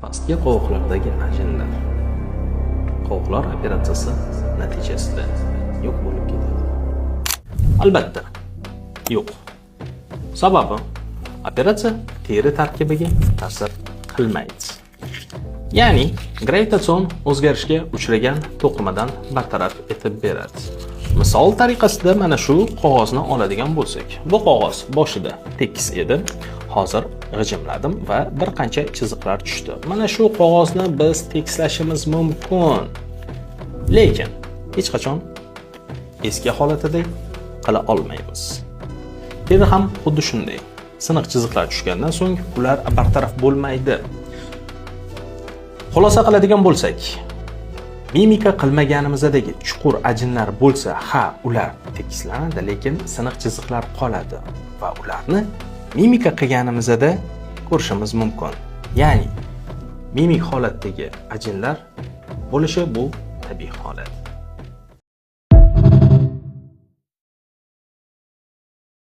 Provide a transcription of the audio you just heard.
Pastki qovoqlardagi ajinlar qovoqlar operatsiyasi natijasida yo'q bo'lib ketadi. Albatta, yo'q. Sababi operatsiya teri tarkibiga ta'sir qilmaydi. Ya'ni gravitatsion o'zgarishga uchragan to'qimadan bartaraf etib beradi. Misol tariqasida mana shu qog'ozni oladigan bo'lsak, bu qog'oz boshida tekis edi, hozir g'ijimladim va bir qancha chiziqlar tushdi. Mana shu qog'ozni biz tekislashimiz mumkin, lekin hech qachon eski holatidek qila olmaymiz. Teri ham xuddi shunday. Siniq chiziqlar tushgandan so'ng ular bartaraf bo'lmaydi. Xulosa qiladigan bo'lsak, mimika qilmaganimizdagi chuqur ajinlar bo'lsa, ular tekislanadi, lekin siniq chiziqlar qoladi va ularni mimika qilganimizda ko'rishimiz mumkin. Ya'ni mimik holatdagi ajinlar bo'lishi bu tabiiy holat.